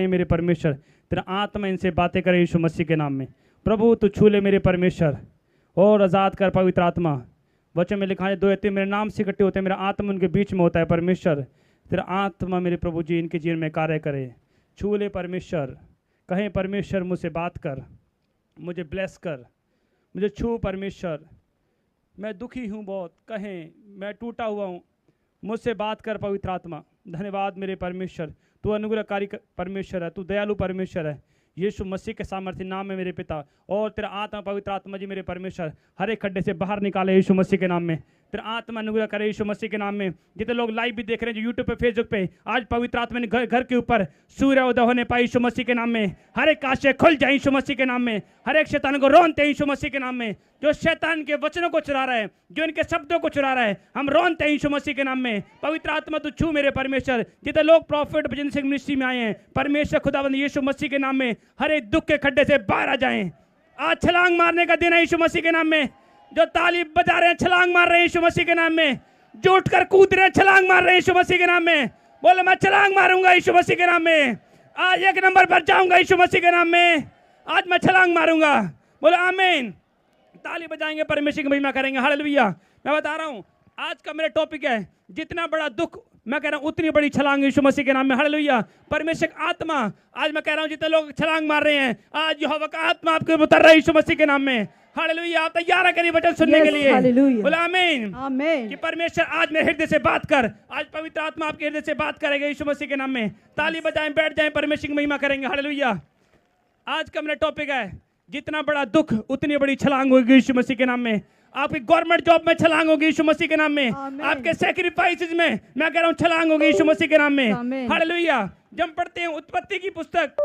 मेरे परमेश्वर, तेरा आत्मा इनसे बातें करे यीशु मसीह के नाम में। प्रभु तू छू ले मेरे परमेश्वर और आज़ाद कर पवित्र आत्मा। वचन में लिखा है 2 या 3 मेरे नाम से इकट्ठे होते हैं, मेरा आत्मा उनके बीच में होता है। परमेश्वर तेरा आत्मा मेरे प्रभु जी इनके जीवन में कार्य करे। छू ले परमेश्वर, कहें परमेश्वर मुझसे बात कर, मुझे ब्लेस कर, मुझे छू परमेश्वर। मैं दुखी हूँ बहुत, कहें मैं टूटा हुआ हूँ, मुझसे बात कर पवित्र आत्मा। धन्यवाद मेरे परमेश्वर, तू अनुग्रहकारी परमेश्वर है, तू दयालु परमेश्वर है। यीशु मसीह के सामर्थ्य नाम में मेरे पिता, और तेरा आत्मा पवित्र आत्मा जी मेरे परमेश्वर हर एक खड्डे से बाहर निकाले यीशु मसीह के नाम में। तेरा आत्मा अनुग्रह करे यीशु मसीह के नाम में। जितने लोग लाइव भी देख रहे हैं जो यूट्यूब पे फेसबुक पे, आज पवित्र आत्मा ने घर के ऊपर सूर्य उदय होने पाई यीशु मसीह के नाम में। हर एक आशय खुल जाए यीशु मसीह के नाम में। हर एक शैतान को रोनते यीशु मसीह के नाम में। जो शैतान के वचनों को चुरा रहा है, जो इनके शब्दों को चुरा रहा है, हम रोनते हैं यीशु मसीह के नाम में। पवित्र आत्मा तू छू मेरे परमेश्वर। जितने लोग प्रॉफिट भजन सिंह मिनिस्ट्री में आए हैं, परमेश्वर खुदावंद यीशु मसीह के नाम में हर एक दुख के खड्डे से बाहर आ जाएं। आज छलांग मारने का दिन है यीशु मसीह के नाम में। जो ताली बजा रहे हैं, छलांग मार रहे हैं यीशु मसीह के नाम में। जो उठकर कूद रहे हैं, छलांग मार रहे हैं यीशु मसीह के नाम में। बोले मैं छलांग मारूंगा यीशु मसीह के नाम में। आज 1 नंबर पर जाऊंगा यीशु मसीह के नाम में। आज मैं छलांग मारूंगा। बोले आमीन। ताली बजाएंगे, परमेश्वर की महिमा करेंगे। हालेलुया। मैं बता रहा हूं आज का मेरा टॉपिक है, जितना बड़ा दुख, मैं कह रहा हूं उतनी बड़ी छलांग यीशु मसीह के नाम में। हालेलुया। परमेश्वर की आत्मा, आज मैं कह रहा हूं जितने लोग छलांग मार रहे हैं, आज यहोवा का आत्मा आपके ऊपर उतर रहा है यीशु मसीह के नाम में। हालेलुया। आप तैयार है करिए वचन सुनने के लिए। बोला आमीन। आमीन। कि परमेश्वर आज मेरे हृदय से बात कर। आज पवित्र आत्मा आपके हृदय से बात करेगा यीशु मसीह के नाम में। ताली बजाएं, बैठ जाएं, परमेश्वर की महिमा करेंगे। हालेलुया। आज का मेरा टॉपिक है, जितना बड़ा दुख उतनी बड़ी छलांग होगी यीशु मसीह के नाम में। आपकी गवर्नमेंट जॉब में छलांग होगी यीशु मसीह के नाम में। आपके सैक्रिफाइसेस में मैं कह रहा हूं छलांग होगी यीशु मसीह के नाम में। हालेलुया। जब पढ़ते हैं उत्पत्ति की पुस्तक,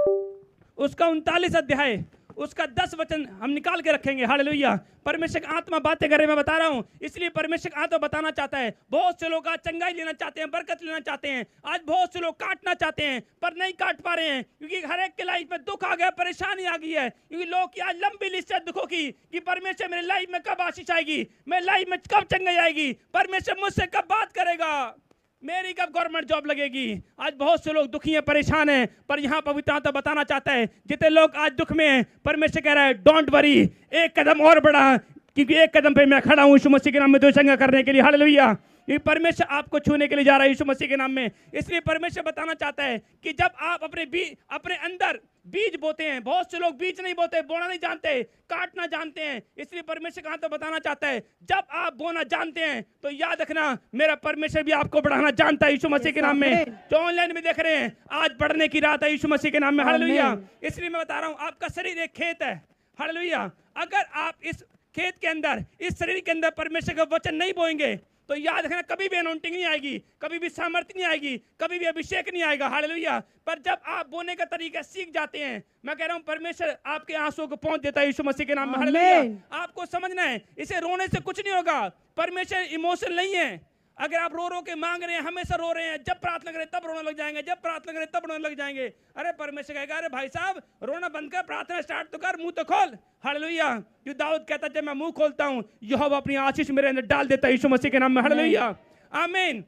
उसका 39 अध्याय, उसका 10 वचन हम निकाल के रखेंगे। हालेलुया। परमेश्वर की आत्मा बातें करे, मैं बता रहा हूं, इसलिए परमेश्वर की आत्मा बताना चाहता है। बहुत से लोग आज चंगाई लेना चाहते हैं, बरकत लेना चाहते हैं। आज बहुत से लोग काटना चाहते हैं पर नहीं काट पा रहे हैं, क्योंकि हर एक के लाइफ में दुख आ गया, परेशानी आ गई है। क्योंकि लोग की आज लंबी लिस्ट है दुखों की, कि परमेश्वर मेरे लाइफ में कब आशीष आएगी, मेरे लाइफ में कब चंगाई आएगी, परमेश्वर मुझसे कब बात करेगा, मेरी कब गवर्नमेंट जॉब लगेगी। आज बहुत से लोग दुखी हैं, परेशान हैं, पर यहाँ पवित्र आत्मा बताना चाहता है, जितने लोग आज दुख में हैं, परमेश्वर कह रहा है डोंट वरी, एक कदम और बढ़ा, क्योंकि एक कदम पे मैं खड़ा हूँ यीशु मसीह के नाम में तो चंगा करने के लिए। हालेलुया। ये परमेश्वर आपको छूने के लिए जा रहा है यीशु मसीह के नाम में। इसलिए परमेश्वर बताना चाहता है कि जब आप अपने अंदर बीज बोते हैं, बहुत से लोग बीज नहीं बोते, बोना नहीं जानते, काटना जानते हैं। इसलिए परमेश्वर कहाँ तो बताना चाहता है, जब आप बोना जानते हैं तो याद रखना मेरा परमेश्वर भी आपको बढ़ाना जानता है यीशु मसीह के नाम में। जो ऑनलाइन में देख रहे हैं, आज बढ़ने की रात है यीशु मसीह के नाम में। हालेलुया। इसलिए मैं बता रहा हूँ, आपका शरीर एक खेत है। हालेलुया। अगर आप इस खेत के अंदर, इस शरीर के अंदर परमेश्वर का वचन नहीं बोएंगे तो याद रखना कभी भी अनॉइंटिंग नहीं आएगी, कभी भी सामर्थ्य नहीं आएगी, कभी भी अभिषेक नहीं आएगा। हालेलुया। पर जब आप बोने का तरीका सीख जाते हैं, मैं कह रहा हूं परमेश्वर आपके आंसुओं को पहुंच देता है यीशु मसीह के नाम में। हालेलुया। आपको समझना है, इसे रोने से कुछ नहीं होगा। परमेश्वर इमोशनल नहीं है। अगर आप रो के मांग रहे हैं, हमेशा रो रहे हैं, जब प्रार्थना करें तब रोने लग जाएंगे, जब प्रार्थना करें तब रोने लग जाएंगे। अरे परमेश्वर कहेगा, अरे भाई साहब रोना बंद कर, प्रार्थना स्टार्ट तो कर, मुंह तो खोल। हालेलुया। जो दाऊद कहता है, जब मैं मुंह खोलता हूं यहोवा अपनी आशीष मेरे अंदर डाल देता है यीशु मसीह के नाम में। हालेलुया। आमीन।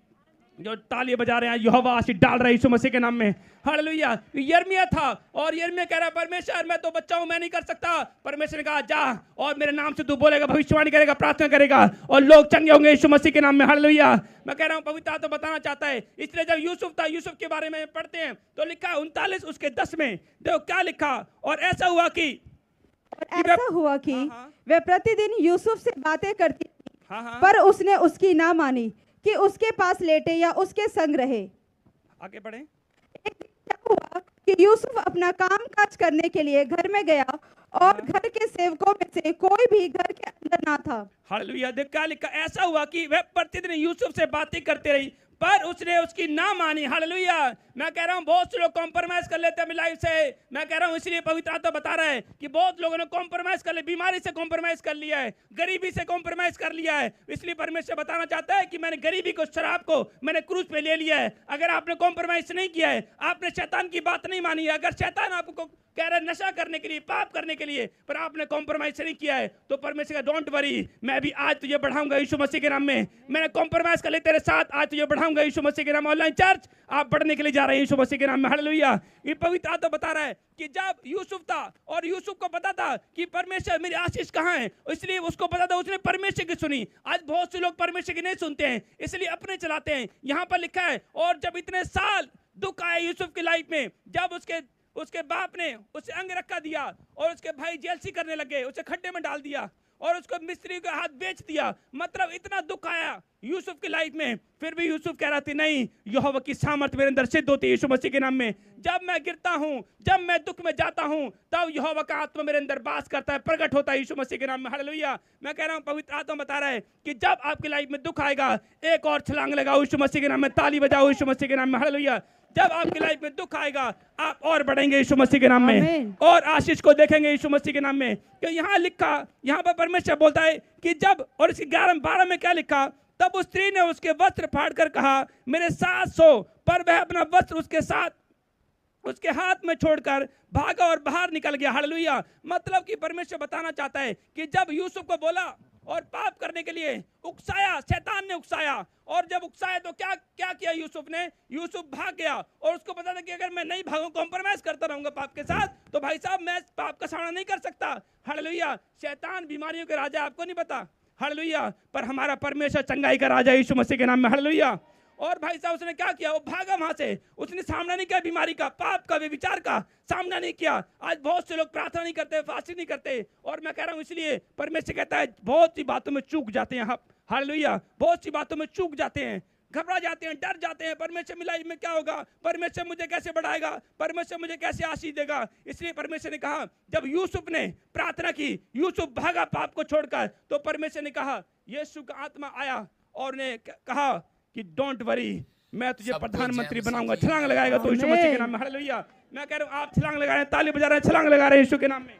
जो ताली बजा रहे हैं, यहोवा आशीष डाल रहा है यीशु मसीह के नाम में। हालेलुया। यिर्मयाह था और यिर्मयाह कह रहा है, परमेश्वर मैं तो बच्चा हूं, मैं नहीं कर सकता। परमेश्वर ने कहा जा और मेरे नाम से तू बोलेगा, भविष्यवाणी करेगा, प्रार्थना करेगा और लोग चंगे होंगे यीशु मसीह के नाम में। हालेलुया। मैं कह रहा हूं पवित्र आत्मा बताना चाहता है। इसलिए जब यूसुफ था, यूसुफ के बारे में पढ़ते हैं तो लिखा 39 उसके 10 में, देखो क्या लिखा। और ऐसा हुआ कि वे प्रतिदिन यूसुफ से बातें करती थी, पर उसने उसकी ना मानी कि उसके पास लेटे या उसके संग रहे। आगे बढ़े। एक दिन क्या हुआ कि यूसुफ अपना काम काज करने के लिए घर में गया और घर के सेवकों में से कोई भी घर के अंदर ना था। हालेलुया। देख क्या लिखा। ऐसा हुआ कि वह प्रतिदिन यूसुफ से बातें करते रही पर उसने उसकी ना मानी। हालेलुया। मैं कह रहा हूं बहुत से लोग कॉम्प्रोमाइज कर लेते हैं अपनी लाइफ से। मैं कह रहा हूं इसलिए पवित्र आत्मा बता रहा है कि बहुत लोगों ने कॉम्प्रोमाइज कर लिया, बीमारी से कॉम्प्रोमाइज कर लिया है, गरीबी से कॉम्प्रोमाइज कर लिया है। इसलिए परमेश्वर बताना चाहता है कि मैंने गरीबी को, शराब को मैंने क्रूज पे ले लिया है। अगर आपने कॉम्प्रोमाइज नहीं किया है, आपने शैतान की बात नहीं मानी है, अगर शैतान आपको कह रहा है नशा करने के लिए, पाप करने के लिए, पर आपने कॉम्प्रोमाइज नहीं किया है, तो परमेश्वर का डोंट वरी, मैं भी आज तुझे बढ़ाऊंगा यीशु मसीह के नाम में। मैंने कॉम्प्रोमाइज कर लिया तेरे साथ, आज तुझे बढ़ाऊंगा बढ़ाऊंगा यीशु मसीह के नाम में। ऑनलाइन चर्च आप बढ़ने के लिए जा रहे हैं यीशु मसीह के नाम में, हालेलुया। ये पवित्र आत्मा बता रहा है कि जब यूसुफ था और यूसुफ को पता था कि परमेश्वर मेरी आशीष कहाँ है, इसलिए उसको पता था, उसने परमेश्वर की सुनी। आज बहुत से लोग परमेश्वर की नहीं सुनते हैं, इसलिए अपने चलाते हैं। यहाँ पर लिखा है, और जब इतने साल दुख आए यूसुफ की लाइफ में, जब उसके बाप ने उसे अंग रखा दिया और उसके भाई जेलसी करने लगे, उसे खड्डे में डाल दिया और उसको मिस्त्री के हाथ बेच दिया, मतलब इतना दुख आया यूसुफ की लाइफ में, फिर भी यूसुफ कह रहा था नहीं, यहोवा की सामर्थ मेरे अंदर सिद्ध होती है यीशु मसीह के नाम में। जब मैं गिरता हूं, जब मैं दुख में जाता हूं, तब यहोवा का आत्मा मेरे अंदर वास करता है, प्रकट होता है यीशु मसीह के नाम में, हालेलुया। मैं कह रहा हूं पवित्र आत्मा बता रहा है कि जब आपकी लाइफ में दुख आएगा, एक और छलांग लगाओ यीशु मसीह के नाम में, ताली बजाओ यीशु मसीह के नाम में, हालेलुया। जब आपकी लाइफ में दुख आएगा, आप और बढ़ेंगे यीशु मसीह के नाम में, और आशीष को देखेंगे यीशु मसीह के नाम में। क्यों यहाँ लिखा, यहाँ पर परमेश्वर बोलता है कि जब, और इसकी 11-12 में क्या लिखा, तब उस स्त्री ने उसके वस्त्र फाड़कर कहा मेरे साथ सो, पर वह अपना वस्त्र उसके हाथ में छोड़कर भागा और बाहर निकल गया, हालेलुया। मतलब कि परमेश्वर बताना चाहता है कि जब यूसुफ को बोला और पाप करने के लिए उकसाया, शैतान ने उकसाया, और जब उकसाया तो क्या किया यूसुफ ने, यूसुफ भाग गया। और उसको पता था कि अगर मैं नहीं भागूं, कॉम्प्रोमाइज करता रहूंगा पाप के साथ, तो भाई साहब मैं पाप का सामना नहीं कर सकता, हालेलुया। शैतान बीमारियों के राजा, आपको नहीं पता, हालेलुया, पर हमारा परमेश्वर चंगाई का राजा यीशु मसीह के नाम में, हालेलुया। और भाई साहब उसने क्या किया, वो भागा वहां से, उसने सामना नहीं किया बीमारी का, पाप का, व्यभिचार का सामना नहीं किया। आज बहुत से लोग प्रार्थना नहीं करते, फास्टिंग नहीं करते, और मैं कह रहा हूं इसलिए परमेश्वर कहता है बहुत सी बातों में चूक जाते हैं आप, हालेलुया, बहुत सी बातों में चूक जाते हैं, घबरा जाते हैं, डर जाते हैं, परमेश्वर मिलाई में क्या होगा, परमेश्वर मुझे कैसे बढ़ाएगा, परमेश्वर मुझे कैसे आशीष देगा। इसलिए परमेश्वर ने कहा, जब यूसुफ ने प्रार्थना की, यूसुफ भागा पाप को छोड़कर, तो परमेश्वर ने कहा, यीशु का आत्मा आया और ने कहा कि डोंट वरी, मैं तुझे प्रधानमंत्री बनाऊंगा। छलांग लगाएगा तो यीशु मसीह के नाम में, हालेलुया। मैं कह रहा हूं आप छलांग लगा रहे हैं, ताली बजा रहे हैं, छलांग लगा रहे हैं यीशु के नाम में।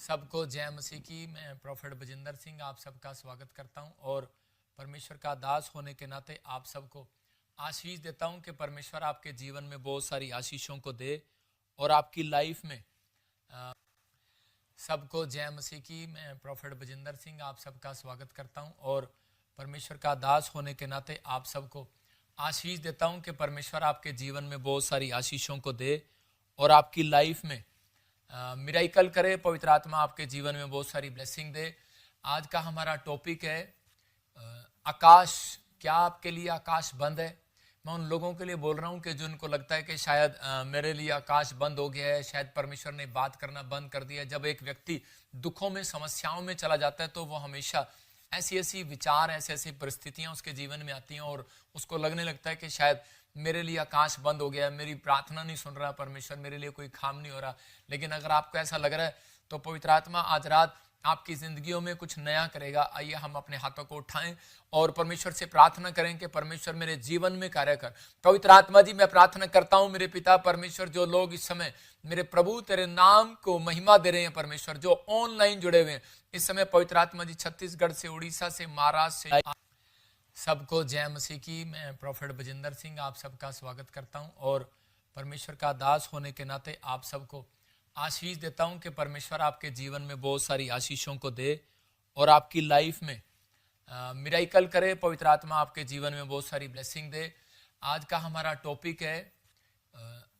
सबको जय मसीह की। मैं प्रोफेट बजिंदर सिंह आप सबका स्वागत करता हूं, और परमेश्वर का दास होने के नाते आप सबको आशीष देता हूं कि परमेश्वर आपके जीवन में बहुत सारी आशीषों को दे और आपकी लाइफ में। सबको जय मसीह की। मैं प्रोफेट बजिंदर सिंह आप सबका स्वागत करता हूं, और परमेश्वर का दास होने के नाते आप सबको आशीष देता हूं कि परमेश्वर आपके जीवन में बहुत सारी आशीषों को दे और आपकी लाइफ में मिराइकल करे। पवित्र आत्मा आपके जीवन में बहुत सारी ब्लेसिंग दे। आज का हमारा टॉपिक है आकाश। क्या आपके लिए आकाश बंद है? मैं उन लोगों के लिए बोल रहा हूं कि जिनको लगता है कि शायद मेरे लिए आकाश बंद हो गया है, शायद परमेश्वर ने बात करना बंद कर दिया। जब एक व्यक्ति दुखों में, समस्याओं में चला जाता है, तो वो हमेशा ऐसी विचार, ऐसी परिस्थितियां उसके जीवन में आती हैं, और उसको लगने लगता है कि शायद मेरे लिए आकाश बंद हो गया है, मेरी प्रार्थना नहीं सुन रहा परमेश्वर, मेरे लिए कोई काम नहीं हो रहा। लेकिन अगर आपको ऐसा लग रहा है, तो पवित्र आत्मा आज रात आपकी जिंदगियों में कुछ नया करेगा। आइए हम अपने हाथों को उठाएं और परमेश्वर से प्रार्थना करें कि परमेश्वर मेरे जीवन में कार्य कर। पवित्र आत्मा जी, मैं प्रार्थना करता हूं मेरे पिता परमेश्वर, जो लोग इस समय मेरे प्रभु तेरे नाम को महिमा दे रहे हैं परमेश्वर, जो ऑनलाइन जुड़े हुए हैं इस समय, पवित्र आत्मा जी, छत्तीसगढ़ से, उड़ीसा से, महाराष्ट्र से, सबको जय मसीह की। मैं प्रोफेट बजिंदर सिंह आप सबका स्वागत करता हूं, और परमेश्वर का दास होने के नाते आप सबको आशीष देता हूं कि परमेश्वर आपके जीवन में बहुत सारी आशीषों को दे और आपकी लाइफ में मिराइकल करे। पवित्र आत्मा आपके जीवन में बहुत सारी ब्लेसिंग दे। आज का हमारा टॉपिक है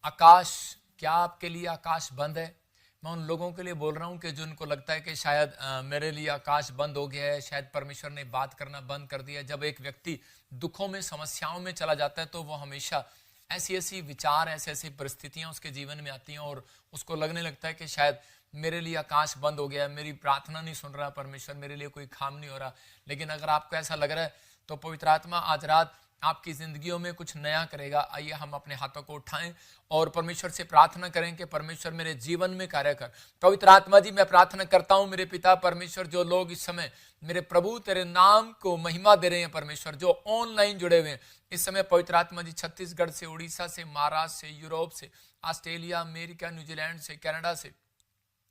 आकाश। क्या आपके लिए आकाश बंद है? मैं उन लोगों के लिए बोल रहा हूं कि जिनको लगता है कि शायद मेरे लिए आकाश बंद हो गया है, शायद परमेश्वर ने बात करना बंद कर दिया। जब एक व्यक्ति दुखों में, समस्याओं में चला जाता है, तो वो हमेशा ऐसी विचार, ऐसी परिस्थितियां उसके जीवन में आती हैं, और उसको लगने लगता है कि शायद मेरे लिए आकाश बंद हो गया है, मेरी प्रार्थना नहीं सुन रहा परमेश्वर, मेरे लिए कोई काम नहीं हो रहा। लेकिन अगर आपको ऐसा लग रहा है, तो पवित्र आत्मा आज रात आपकी जिंदगियों में कुछ नया करेगा। आइए हम अपने हाथों को उठाएं और परमेश्वर से प्रार्थना करें कि परमेश्वर मेरे जीवन में कार्य कर। पवित्र आत्मा जी, मैं प्रार्थना करता हूं मेरे पिता परमेश्वर, जो लोग इस समय मेरे प्रभु तेरे नाम को महिमा दे रहे हैं परमेश्वर, जो ऑनलाइन जुड़े हुए हैं इस समय, पवित्र आत्मा जी, छत्तीसगढ़ से, उड़ीसा से, महाराष्ट्र से, यूरोप से, ऑस्ट्रेलिया, अमेरिका, न्यूजीलैंड से, कनाडा से,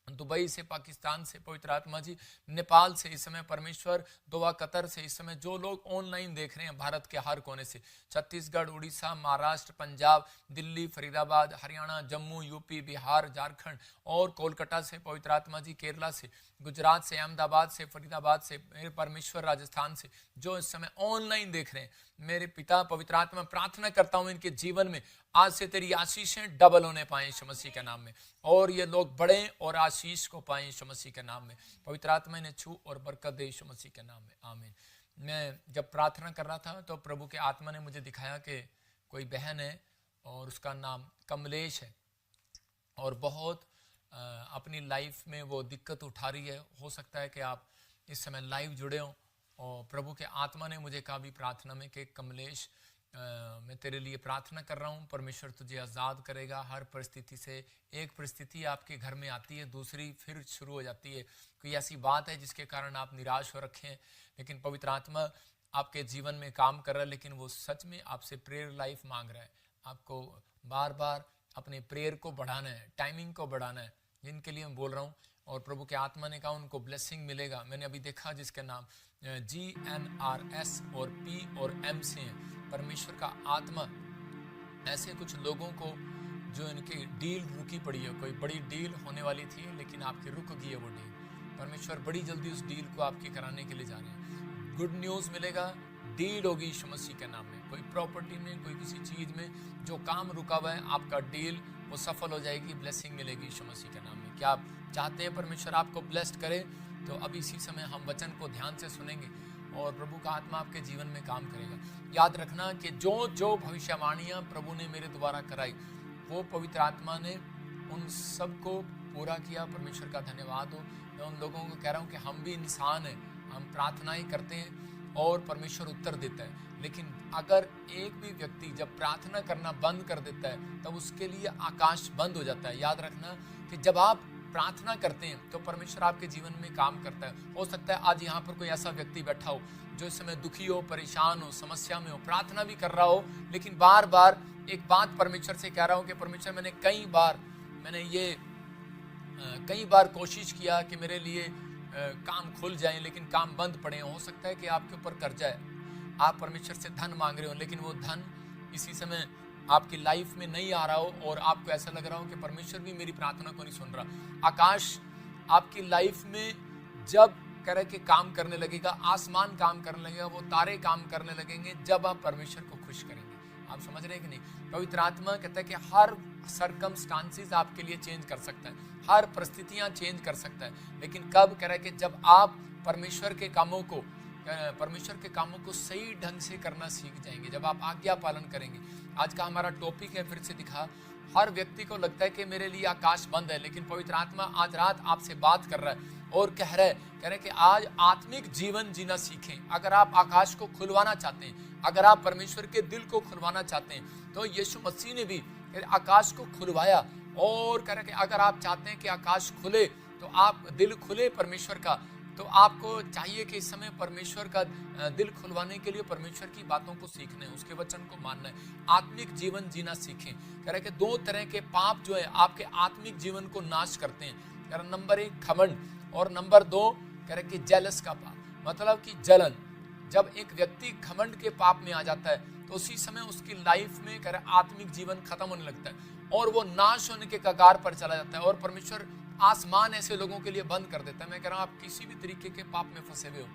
दुबई से, पाकिस्तान से, पवित्र आत्मा जी, नेपाल से इस समय परमेश्वर, दोहा, कतर से इस समय जो लोग ऑनलाइन देख रहे हैं भारत के हर कोने से, छत्तीसगढ़, उड़ीसा, महाराष्ट्र, पंजाब, दिल्ली, फरीदाबाद, हरियाणा, जम्मू, यूपी, बिहार, झारखंड और कोलकाता से, पवित्र आत्मा जी, केरला से, गुजरात से, अहमदाबाद से, फरीदाबाद से, मेरे परमेश्वर राजस्थान से, जो इस समय ऑनलाइन देख रहे हैं, मेरे पिता पवित्र आत्मा प्रार्थना करता हूं इनके जीवन में आज से तेरी आशीषें डबल होने पाए यीशु मसीह के नाम में, और ये लोग बढ़े और आशीष को पाए यीशु मसीह के नाम में। पवित्र आत्मा इन्हें छू और बरकत दे यीशु मसीह के नाम में, आमीन। मैं जब प्रार्थना कर रहा था तो प्रभु के आत्मा ने मुझे दिखाया कि कोई बहन है और उसका नाम कमलेश है, और बहुत अपनी लाइफ में वो दिक्कत उठा रही है। हो सकता है कि आप इस समय लाइव जुड़े हों, और प्रभु के आत्मा ने मुझे कहा भी प्रार्थना में कि कमलेश मैं तेरे लिए प्रार्थना कर रहा हूँ, परमेश्वर तुझे आज़ाद करेगा हर परिस्थिति से। एक परिस्थिति आपके घर में आती है, दूसरी फिर शुरू हो जाती है। कोई ऐसी बात है जिसके कारण आप निराश हो रखे हैं, लेकिन पवित्र आत्मा आपके जीवन में काम कर रहा है, लेकिन वो सच में आपसे प्रेयर लाइफ मांग रहा है। आपको बार बार अपने प्रेयर को बढ़ाना है, टाइमिंग को बढ़ाना है, जिनके लिए मैं बोल रहा हूँ। और प्रभु के आत्मा ने कहा उनको ब्लेसिंग मिलेगा। मैंने अभी देखा जिसके नाम GNRS और P और M से हैं, परमेश्वर का आत्मा ऐसे कुछ लोगों को जो इनकी डील रुकी पड़ी है, कोई बड़ी डील होने वाली थी लेकिन आपकी रुक गई है वो डील, परमेश्वर बड़ी जल्दी उस डील को आपकी कराने के लिए जा रहे हैं। गुड न्यूज़ मिलेगा, डील होगी यीशु मसीह के नाम में। कोई प्रॉपर्टी में, कोई किसी चीज़ में जो काम रुका हुआ है, आपका डील वो सफल हो जाएगी, ब्लेसिंग मिलेगी यीशु मसीह के नाम में। क्या आप चाहते हैं परमेश्वर आपको ब्लेस्ड करे? तो अभी इसी समय हम वचन को ध्यान से सुनेंगे और प्रभु का आत्मा आपके जीवन में काम करेगा। याद रखना कि जो जो भविष्यवाणियाँ प्रभु ने मेरे द्वारा कराई, वो पवित्र आत्मा ने उन सब को पूरा किया। परमेश्वर का धन्यवाद हो। मैं उन लोगों को कह रहा हूँ कि हम भी इंसान हैं, हम प्रार्थनाएं करते हैं और परमेश्वर उत्तर देता है, लेकिन अगर एक भी व्यक्ति जब प्रार्थना करना बंद कर देता है तब उसके लिए आकाश बंद हो जाता है। याद रखना कि जब आप प्रार्थना करते हैं तो परमेश्वर आपके जीवन में काम करता है। हो सकता है आज यहाँ पर कोई ऐसा व्यक्ति बैठा हो जो इस समय दुखी हो, परेशान हो, समस्या में हो, प्रार्थना भी कर रहा हो, लेकिन बार बार एक बात परमेश्वर से कह रहा हूँ कि परमेश्वर मैंने कई बार कोशिश किया कि मेरे लिए काम खुल जाए, लेकिन काम बंद पड़े। हो सकता है कि आपके ऊपर कर्जा है, आप परमेश्वर से धन मांग रहे हो, लेकिन वो धन इसी समय आपकी लाइफ में नहीं आ रहा हो और आपको ऐसा लग रहा हो कि परमेश्वर भी मेरी प्रार्थना को नहीं सुन रहा। आकाश आपकी लाइफ में जब करे के काम करने लगेगा, आसमान काम करने लगेगा, वो तारे काम करने लगेंगे जब आप परमेश्वर को खुश करेंगे। आप समझ रहे हैं कि नहीं? पवित्र आत्मा कहता है कि हर सर्कमस्टांसेस आपके लिए चेंज कर सकता है, हर परिस्थितियां चेंज कर सकता है, लेकिन कब कह रहा है कि जब आप परमेश्वर के कामों को सही ढंग से करना सीख जाएंगे, जब आप आज्ञा पालन करेंगे। आज का हमारा टॉपिक है, फिर से दिखा, हर व्यक्ति को लगता है कि मेरे लिए आकाश बंद है, लेकिन पवित्र आत्मा आज रात आपसे बात कर रहा है और कह रहे कि आज आत्मिक जीवन जीना सीखें। अगर आप आकाश को खुलवाना चाहते हैं, अगर आप परमेश्वर के दिल को खुलवाना चाहते हैं, तो यीशु मसीह ने भी आकाश को खुलवाया और कह रहे कि अगर आप चाहते हैं कि आकाश खुले, तो आप दिल खुले परमेश्वर का, तो आपको चाहिए कि इस समय परमेश्वर का दिल खुलवाने के लिए परमेश्वर की बातों को सीखना है, उसके वचन को मानना है, आत्मिक जीवन जीना सीखें। कह रहे कि दो तरह के पाप जो है आपके आत्मिक जीवन को नाश करते हैं। कह रहे नंबर 1 घमंड, और नंबर 2 कह रहे कि जेलस का पाप, मतलब कि जलन। जब एक व्यक्ति घमंड के पाप में आ जाता है तो उसी समय उसकी लाइफ में कह रहे आत्मिक जीवन खत्म होने लगता है और वो नाश होने के कगार पर चला जाता है, और परमेश्वर आसमान ऐसे लोगों के लिए बंद कर देता है। मैं कह रहा हूँ आप किसी भी तरीके के पाप में फंसे हुए हो,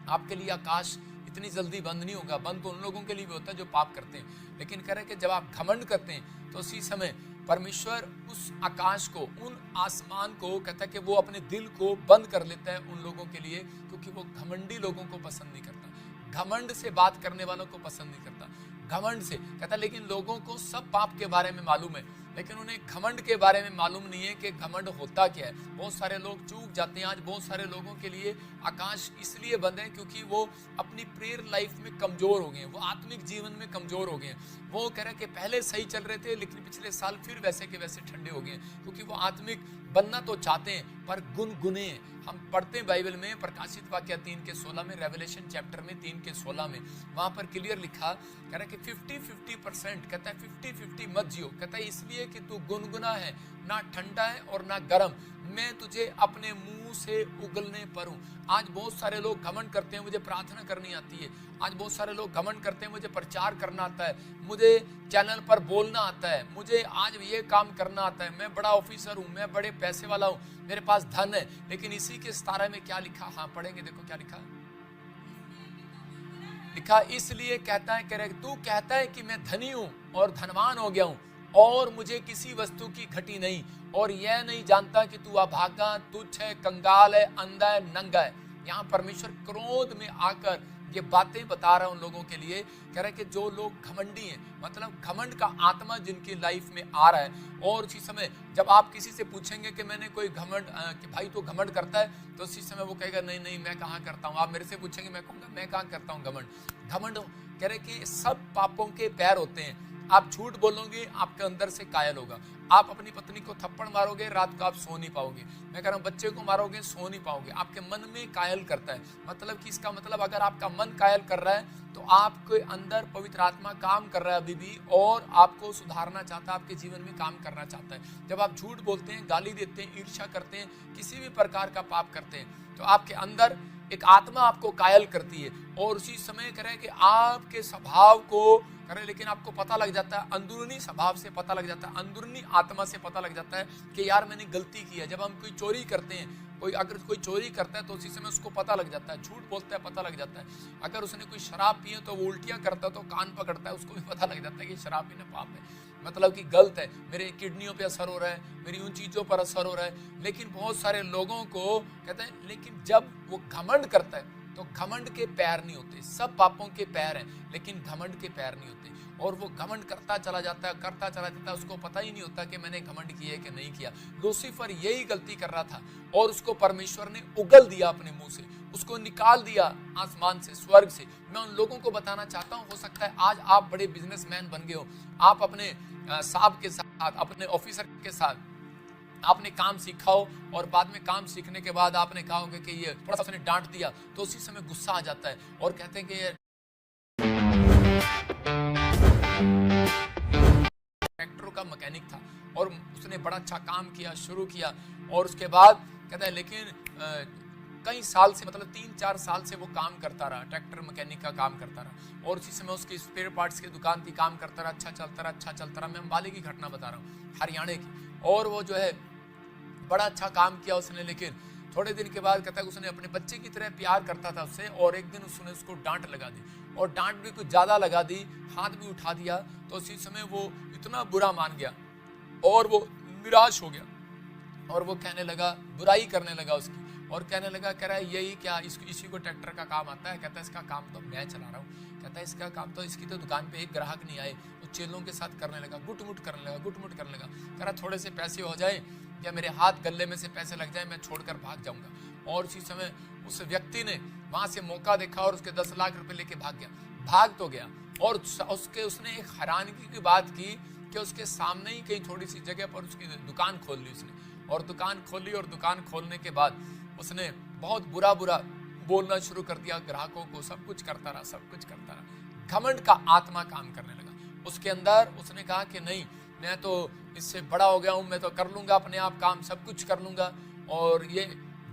आपके लिए आकाश इतनी जल्दी बंद नहीं होगा। बंद तो उन लोगों के लिए भी होता है जो पाप करते हैं, लेकिन कह रहे कि जब आप घमंड करते हैं तो उसी समय परमेश्वर उस आकाश को, उन आसमान को कहता है कि वो अपने दिल को बंद कर लेता है उन लोगों के लिए, क्योंकि वो घमंडी लोगों को पसंद नहीं करता, घमंड से बात करने वालों को पसंद नहीं करता। घमंड से कहता है, लेकिन लोगों को सब पाप के बारे में मालूम है, लेकिन उन्हें घमंड के बारे में मालूम नहीं है कि घमंड होता क्या है। बहुत सारे लोग चूक जाते हैं। आज बहुत सारे लोगों के लिए आकाश इसलिए बंद है क्योंकि वो अपनी प्रेयर लाइफ में कमजोर हो गए हैं, वो आत्मिक जीवन में कमजोर हो गए हैं। वो कह रहे कि पहले सही चल रहे थे, लेकिन पिछले साल फिर वैसे के वैसे ठंडे हो गए हैं, क्योंकि वो आत्मिक बनना तो चाहते हैं पर गुनगुने हैं। हम पढ़ते हैं बाइबल में प्रकाशित वाक्य 3:16 में, रेवलेशन चैप्टर में 3:16 में, वहां पर क्लियर लिखा, कह रहा है कि 50-50% कहता है 50-50 मत जियो। कहता है इसलिए कि तू गुनगुना है, ना ठंडा है और ना गर्म, मैं तुझे अपने मुंह से उगलने पर हूं। आज बहुत सारे लोग घमंड करते हैं मुझे प्रार्थना करनी आती है, आज बहुत सारे लोग घमंड करते हैं मुझे प्रचार करना आता है, मुझे चैनल पर बोलना आता है, मुझे आज ये काम करना आता है, मैं बड़ा ऑफिसर हूं, मैं बड़े पैसे वाला हूं, मेरे पास धन है। लेकिन इसी के 17 में क्या लिखा, हाँ पढ़ेंगे, देखो क्या लिखा, लिखा इसलिए कहता है, कह रहे तू कहता है कि मैं धनी हूं और धनवान हो गया हूं और मुझे किसी वस्तु की घटी नहीं, और यह नहीं जानता कि तू अभागा, तुच्छ है, कंगाल है, अंधा है, नंगा है। यहाँ परमेश्वर क्रोध में आकर ये बातें बता रहा है उन लोगों के लिए, कह रहा है कि जो लोग घमंडी हैं, मतलब घमंड का आत्मा जिनकी लाइफ में आ रहा है। और उसी समय जब आप किसी से पूछेंगे कि मैंने कोई घमंड, कि भाई तो घमंड करता है, तो उसी समय वो कहेगा नहीं नहीं मैं कहाँ करता हूँ। आप मेरे से पूछेंगे, मैं कहूँगा मैं कहाँ करता हूँ घमंड। घमंड कह रहे कि सब पापों के पैर होते हैं। आप झूठ बोलोगे आपके अंदर से कायल होगा, आप अपनी पत्नी को थप्पड़ मारोगे रात को आप सो नहीं पाओगे, मैं कह रहा हूँ बच्चे को मारोगे सो नहीं पाओगे, आपके मन में कायल करता है। मतलब कि इसका मतलब अगर आपका मन कायल कर रहा है तो आपके अंदर पवित्र आत्मा काम कर रहा है अभी भी, और आपको सुधारना चाहता है, आपके जीवन में काम करना चाहता है। जब आप झूठ बोलते हैं, गाली देते हैं, ईर्ष्या करते हैं, किसी भी प्रकार का पाप करते हैं, तो आपके अंदर एक आत्मा आपको कायल करती है। और उसी समय कह रहे हैं कि आपके स्वभाव को करें, लेकिन आपको पता लग जाता है, अंदरूनी स्वभाव से पता लग जाता है, अंदरूनी आत्मा से पता लग जाता है कि यार मैंने गलती की है। जब हम कोई चोरी करते हैं, अगर कोई चोरी करता है तो उसी समय उसको पता लग जाता है, झूठ बोलता है पता लग जाता है। अगर उसने कोई शराब पी है तो वो उल्टियां करता है तो कान पकड़ता है, उसको भी पता लग जाता है कि शराब पीना पाप है, मतलब कि गलत है, मेरे किडनियों पे असर हो रहा है, मेरी उन चीज़ों पर असर हो रहा है। लेकिन बहुत सारे लोगों को कहते हैं, लेकिन जब वो घमंड करता है तो घमंड के पैर नहीं होते, सब पापों के पैर हैं लेकिन घमंड के पैर नहीं होते। और वो घमंड करता चला जाता है, करता चला जाता है, उसको पता ही नहीं होता कि मैंने घमंड किया है कि नहीं किया। लूसीफर यही गलती कर रहा था और उसको परमेश्वर ने उगल दिया अपने मुंह से, उसको निकाल दिया आसमान से, स्वर्ग से। मैं उन लोगों को बताना चाहता हूँ, हो सकता है आज आप बड़े बिजनेसमैन बन गए हो, आप अपने साहब के साथ, अपने ऑफिसर के साथ आपने काम सीखा हो, और बाद में काम सीखने के बाद आपने कहा होगा कि ये थोड़ा सा उसने डांट दिया, तो उसी समय गुस्सा आ जाता है और कहते हैं कि ये ट्रैक्टर का मैकेनिक था और उसने बड़ा अच्छा काम किया, शुरू किया, और उसके बाद कहता है लेकिन कई साल से, मतलब 3-4 साल से वो काम करता रहा, ट्रैक्टर मैकेनिक का काम करता रहा, और उसी समय उसकी स्पेयर पार्ट्स की दुकान थी, काम करता रहा, अच्छा चलता रहा। मैं अंबाले की घटना बता रहा हूँ, हरियाणा की। और वो जो है बड़ा अच्छा काम किया उसने, लेकिन थोड़े दिन के बाद कहता है उसने अपने बच्चे की तरह प्यार करता था उससे, और एक दिन उसने उसको डांट लगा दी, और डांट भी कुछ ज़्यादा लगा दी, हाथ भी उठा दिया। तो उसी समय वो इतना बुरा मान गया और वो निराश हो गया, और वो कहने लगा, बुराई करने लगा उसकी, और कहने लगा, कह रहा है यही क्या, इसी को ट्रैक्टर का काम आता है? कहता है इसका काम तो मैं चला रहा हूँ, कहता है इसका काम तो, इसकी तो दुकान पे एक ग्राहक नहीं आए। वो चेलों के साथ करने लगा, गुट-मुट करने लगा, कह रहा थोड़े से पैसे हो जाए या मेरे हाथ गले में से पैसे लग जाए, मैं छोड़कर भाग जाऊंगा। और उसी समय उस व्यक्ति ने वहां से मौका देखा और उसके 10 लाख रुपए लेके भाग गया। भाग तो गया, और उसने एक हैरानगी की बात की कि उसके सामने ही कहीं थोड़ी सी जगह पर उसकी दुकान खोल ली उसने, और दुकान खोली, और दुकान खोलने के बाद उसने बहुत बुरा बोलना शुरू कर दिया ग्राहकों को, सब कुछ करता रहा। घमंड का आत्मा काम करने लगा उसके अंदर। उसने कहा कि नहीं, मैं तो इससे बड़ा हो गया हूं, मैं तो कर लूंगा अपने आप काम, सब कुछ कर लूंगा, और ये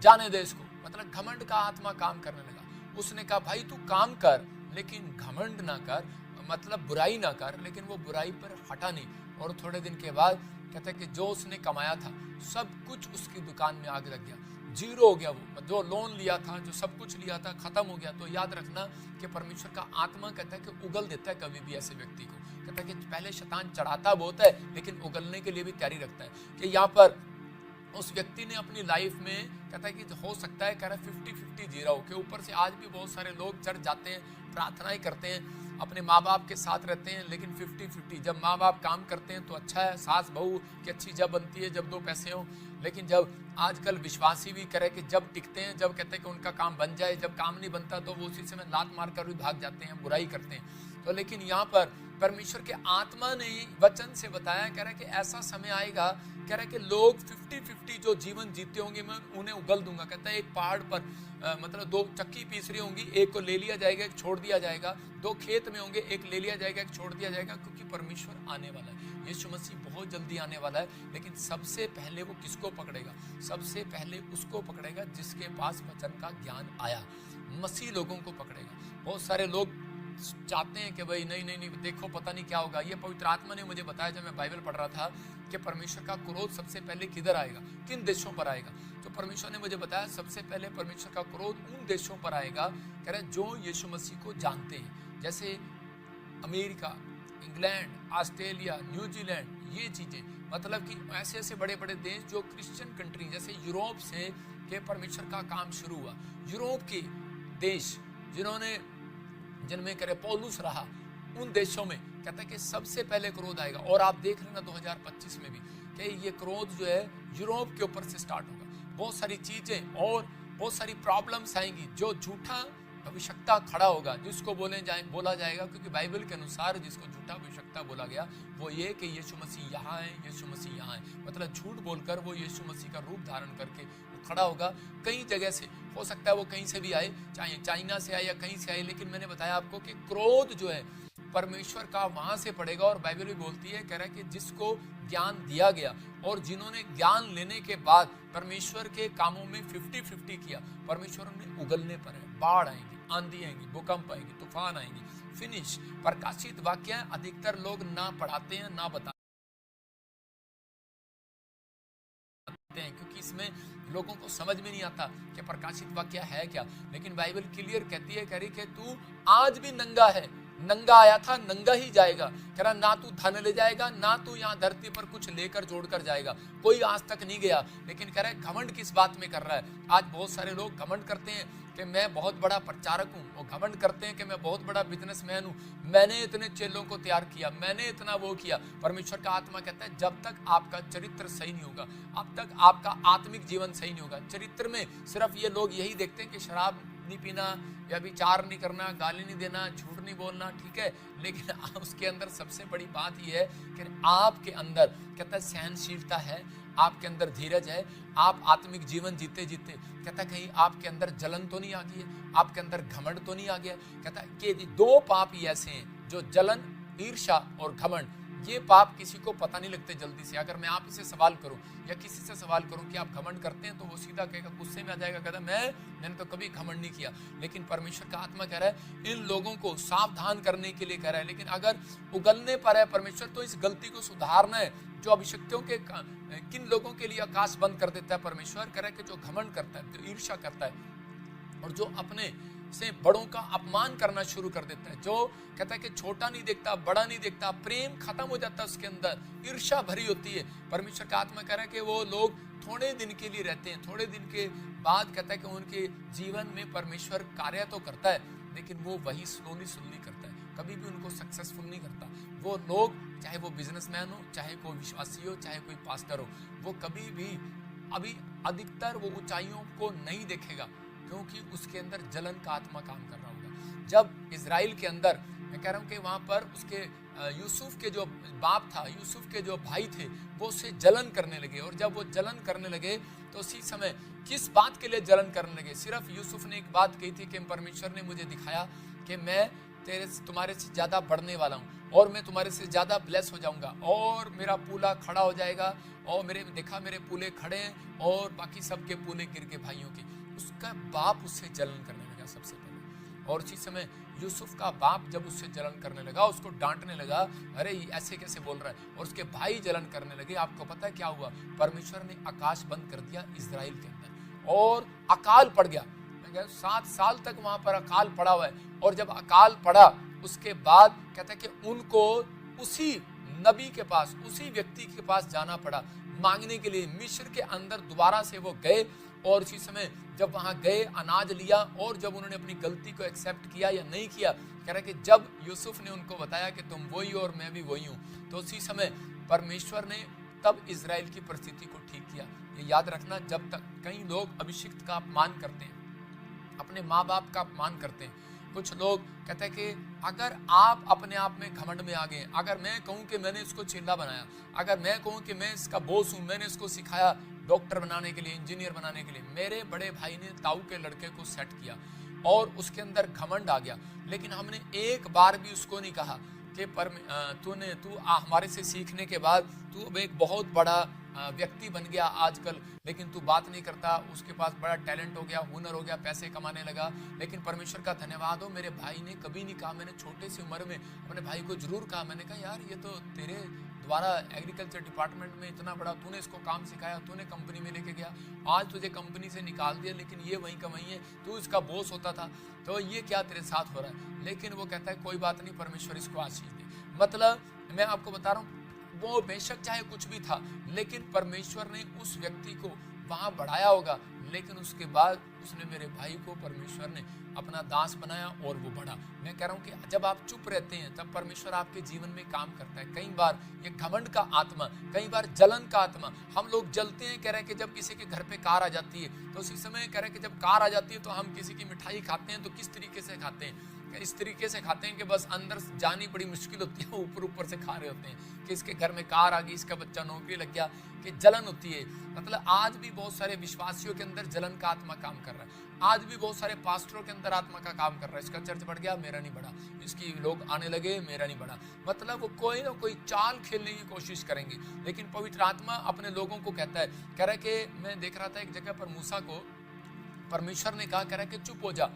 जाने दे इसको। मतलब घमंड का आत्मा काम करने लगा। उसने कहा भाई तू काम कर लेकिन घमंड ना कर, मतलब बुराई ना कर, लेकिन वो बुराई पर हटा नहीं। और थोड़े दिन के बाद कहता है कि जो उसने कमाया था सब कुछ उसकी दुकान में आग लग गया, जीरो हो गया। वो जो लोन लिया था, जो सब कुछ लिया था, खत्म हो गया। तो याद रखना कि परमेश्वर का आत्मा कहता है कि उगल देता है कभी भी ऐसे व्यक्ति को। कहता है कि पहले शैतान चढ़ाता बहुत है लेकिन उगलने के लिए भी तैयारी रखता है। कि यहाँ पर उस व्यक्ति ने अपनी लाइफ में कहता है कि हो सकता है, कह रहा है 50-50 जी रहा हो, के ऊपर से आज भी बहुत सारे लोग चढ़ जाते हैं, प्रार्थनाएं करते हैं, अपने माँ बाप के साथ रहते हैं, लेकिन 50-50। जब माँ बाप काम करते हैं तो अच्छा है, सास बहू की अच्छी जब बनती है जब 2 पैसे हो, लेकिन जब आजकल विश्वासी भी करे कि जब टिकते हैं, जब कहते हैं कि उनका काम बन जाए, जब काम नहीं बनता तो वो उसी समय लात मार कर भी भाग जाते हैं, बुराई करते हैं। तो लेकिन यहाँ पर परमेश्वर के आत्मा ने वचन से बताया, कह रहा है कि ऐसा समय आएगा, कह रहा है कि लोग 50-50 जो जीवन जीते होंगे मैं उन्हें उगल दूंगा। कहता है एक पहाड़ पर मतलब 2 चक्की पीस रही होंगी, एक को ले लिया जाएगा, एक छोड़ दिया जाएगा। 2 खेत में होंगे, एक ले लिया जाएगा, एक छोड़ दिया जाएगा, क्योंकि परमेश्वर आने वाला है। यीशु मसीह बहुत जल्दी आने वाला है, लेकिन सबसे पहले वो किसको पकड़ेगा? सबसे पहले उसको पकड़ेगा जिसके पास वचन का ज्ञान आया, मसीह लोगों को पकड़ेगा। बहुत सारे लोग चाहते हैं कि भाई नहीं देखो पता नहीं क्या होगा। ये पवित्र आत्मा ने मुझे बताया जब मैं बाइबल पढ़ रहा था कि परमेश्वर का क्रोध सबसे पहले किधर आएगा, किन देशों पर आएगा। तो परमेश्वर ने मुझे बताया सबसे पहले परमेश्वर का क्रोध उन देशों पर आएगा, कह रहे जो यीशु मसीह को जानते हैं, जैसे अमेरिका, इंग्लैंड, ऑस्ट्रेलिया, न्यूजीलैंड, ये चीजें, मतलब कि ऐसे ऐसे बड़े बड़े देश जो क्रिश्चियन कंट्री, जैसे यूरोप से के परमेश्वर का काम शुरू हुआ। यूरोप के देश जिनमें करे पौलुस रहा, उन देशों में कहता है कि सबसे पहले क्रोध आएगा। और आप देख लेना 2025 में भी कि ये क्रोध जो है यूरोप के ऊपर से स्टार्ट होगा। बहुत सारी चीजें और बहुत सारी प्रॉब्लम्स आएंगी, जो झूठा भविष्यता खड़ा होगा, जिसको बोला जाएगा, क्योंकि बाइबल के अनुसार जिसको झूठा भविष्यता बोला गया वो ये कि यीशु मसीह यहाँ है, यीशु मसीह यहाँ है। मतलब झूठ बोलकर वो यीशु मसीह का रूप धारण करके वो खड़ा होगा। कई जगह से हो सकता है, वो कहीं से भी आए, चाहे चाइना से आए या कहीं से आए, लेकिन मैंने बताया आपको कि क्रोध जो है परमेश्वर का वहां से पड़ेगा। और बाइबल भी बोलती है, कह रहा है कि जिसको ज्ञान दिया गया और जिन्होंने ज्ञान लेने के बाद परमेश्वर के कामों में 50-50 किया, परमेश्वर उन्हें उगलने पर है। बाढ़ आएंगी, आंधी आएंगी, भूकंप आएंगी, तूफान आएंगी। फिनिश। प्रकाशित वाक्य अधिकतर लोग ना पढ़ाते हैं ना बताते हैं, क्योंकि इसमें लोगों को समझ में नहीं आता कि प्रकाशित वाक्य है क्या। लेकिन बाइबल क्लियर कहती है, कह रही कि तू आज भी नंगा है, नंगा आया था, नंगा ही जाएगा। कह रहा ना तू धन ले जाएगा, ना तू यहाँ धरती पर कुछ लेकर जोड़कर जाएगा। कोई आज तक नहीं गया, लेकिन कह रहा है घमंड किस बात में कर रहा है। आज बहुत सारे लोग घमंड करते हैं कि मैं बहुत बड़ा प्रचारक हूँ, वो घमंड करते हैं कि मैं बहुत बड़ा बिजनेसमैन हूँ, मैंने इतने चेलों को तैयार किया, मैंने इतना वो किया। परमेश्वर का आत्मा कहता है जब तक आपका चरित्र सही नहीं होगा, अब तक आपका आत्मिक जीवन सही नहीं होगा। चरित्र में सिर्फ ये लोग यही देखते हैं कि शराब नहीं पीना, या विचार नहीं करना, गाली नहीं देना, झूठ नहीं बोलना, ठीक है, लेकिन उसके अंदर सबसे बड़ी बात यह है कि आपके अंदर कहता है सहनशीलता है, आपके अंदर धीरज है, आप आत्मिक जीवन जीते जीते कहता है कहीं आपके अंदर जलन तो नहीं आ गई है, आपके अंदर घमंड तो नहीं आ गया। कहता है कि 2 पाप ही ऐसे हैं जो जलन, ईर्ष्या और घमंड, ये पाप किसी को पता नहीं लगते जल्दी से। अगर मैं आपसे सवाल करूं या किसी से सवाल करूं कि आप घमंड करते हैं, तो वो सीधा कहेगा, गुस्से में आ जाएगा, कहता मैंने तो कभी घमंड नहीं किया। लेकिन परमेश्वर का आत्मा कह रहा है इन लोगों को सावधान करने के लिए कह रहा है। लेकिन अगर उगलने पर है परमेश्वर, तो इस गलती को सुधारना है। जो अभिषिक्तों के किन लोगों के लिए आकाश बंद कर देता है परमेश्वर, कह रहा है कि जो घमंड करता है, जो ईर्ष्या करता है और जो अपने से बड़ों का अपमान करना शुरू कर देता है, जो कहता है कि छोटा नहीं देखता, बड़ा नहीं देखता, प्रेम खत्म हो जाता है उसके अंदर, ईर्ष्या भरी होती है। परमेश्वर का आत्मा कह रहा है कि वो लोग थोड़े दिन के लिए रहते हैं, थोड़े दिन के बाद कहता है कि उनके जीवन में परमेश्वर कार्य तो करता है, लेकिन वो वही स्लोली करता है, कभी भी उनको सक्सेसफुल नहीं करता। वो लोग, चाहे वो बिजनेसमैन हो, चाहे कोई विश्वासी हो, चाहे कोई पास्टर हो, वो कभी भी अभी अधिकतर वो ऊंचाइयों को नहीं देखेगा, क्योंकि उसके अंदर जलन का आत्मा काम कर रहा होगा। जब इजराइल के अंदर, मैं कह रहा हूँ कि वहाँ पर उसके यूसुफ के जो बाप था, यूसुफ के जो भाई थे, वो उससे जलन करने लगे। और जब वो जलन करने लगे तो उसी समय किस बात के लिए जलन करने लगे? सिर्फ यूसुफ ने एक बात कही थी कि परमेश्वर ने मुझे दिखाया कि मैं तुम्हारे से ज़्यादा बढ़ने वाला हूँ और मैं तुम्हारे से ज़्यादा ब्लेस हो जाऊँगा और मेरा पूला खड़ा हो जाएगा। और मेरे पूले खड़े हैं और बाकी सबके पूले गिर के भाइयों के। उसका बाप उससे जलन करने लगा सबसे पहले। और उसी समय यूसुफ का बाप जब उससे जलन करने लगा, उसको डांटने लगा, अरे ऐसे कैसे बोल रहा है। और उसके भाई जलन करने लगे। आपको पता है क्या हुआ? परमेश्वर ने आकाश बंद कर दिया इजराइल के अंदर और अकाल पड़ गया। 7 साल तक वहां पर अकाल पड़ा हुआ है। और जब अकाल पड़ा उसके बाद कहता है कि उनको उसी नबी के पास, उसी व्यक्ति के पास जाना पड़ा मांगने के लिए। मिस्र के अंदर दोबारा से वो गए और इसी समय जब वहां गए, अनाज लिया और जब उन्होंने अपनी गलती को एक्सेप्ट किया या नहीं किया, कह रहा है कि जब यूसुफ ने उनको बताया कि तुम वही हो और मैं भी वही हूं, तो उसी समय परमेश्वर ने तब इजराइल की परिस्थिति को ठीक किया। ये याद रखना, जब तक कई लोग अभिषिक्त का अपमान करते हैं, अपने माँ बाप का अपमान करते हैं, कुछ लोग कहते हैं कि अगर आप अपने आप में घमंड में आ गए, अगर मैं कहूं कि मैंने इसको चिल्ला बनाया, अगर मैं कहूं कि मैं इसका बॉस हूं, मैंने इसको सिखाया डॉक्टर बनाने के लिए, इंजीनियर बनाने के लिए, मेरे बड़े भाई ने ताऊ के लड़के को सेट किया और उसके अंदर घमंड आ गया, लेकिन हमने एक बार भी उसको नहीं कहा कि तू हमारे से सीखने के बाद तू अब एक बहुत बड़ा व्यक्ति बन गया आजकल, लेकिन तू बात नहीं करता, उसके पास बड़ा टैलेंट हो गया, हुनर हो गया, पैसे कमाने लगा। लेकिन परमेश्वर का धन्यवाद हो, मेरे भाई ने कभी नहीं कहा, मैंने छोटे सी उम्र में अपने भाई को जरूर कहा, मैंने कहा यार ये तो तेरे द्वारा एग्रीकल्चर डिपार्टमेंट में इतना बड़ा तूने इसको काम सिखाया, तूने कंपनी में लेके गया, आज तुझे कंपनी से निकाल दिया, लेकिन ये वहीं का वहीं है, तू इसका बॉस होता था, तो ये क्या तेरे साथ हो रहा है। लेकिन वो कहता है कोई बात नहीं, परमेश्वर इसको आशीष दे। मतलब मैं आपको बता रहा हूँ, वो बेशक चाहे कुछ भी था, लेकिन परमेश्वर ने उस व्यक्ति को वहां बढ़ाया होगा, लेकिन उसके बाद उसने मेरे भाई को परमेश्वर ने अपना दास बनाया और वो बढ़ा। मैं कह रहा हूं कि जब आप चुप रहते हैं तब परमेश्वर आपके जीवन में काम करता है। कई बार ये घमंड का आत्मा, कई बार जलन का आत्मा, हम लोग जलते हैं, कह रहे हैं कि जब किसी के घर पे कार आ जाती है तो उसी समय कह रहे हैं कि जब कार आ जाती है तो हम किसी की मिठाई खाते हैं तो किस तरीके से खाते हैं, इस तरीके से खाते हैं कि बस अंदर जानी बड़ी मुश्किल होती है, ऊपर से खा रहे होते हैं कि इसके घर में कार आ गई, इसका बच्चा नौकरी लग गया, कि जलन होती है। मतलब आज भी बहुत सारे विश्वासियों के अंदर जलन का आत्मा काम कर रहा है, आज भी बहुत सारे पास्टरों के अंदर आत्मा का काम कर रहा है, इसका चर्च बढ़ गया, मेरा नहीं बढ़ा, इसकी लोग आने लगे, मेरा नहीं बढ़ा। मतलब वो कोई ना कोई चाल खेलने की कोशिश करेंगे, लेकिन पवित्र आत्मा अपने लोगों को कहता है, कह रहा है कि मैं देख रहा था एक जगह पर मूसा को परमेश्वर ने कहा, कह रहा है कि चुप हो जा,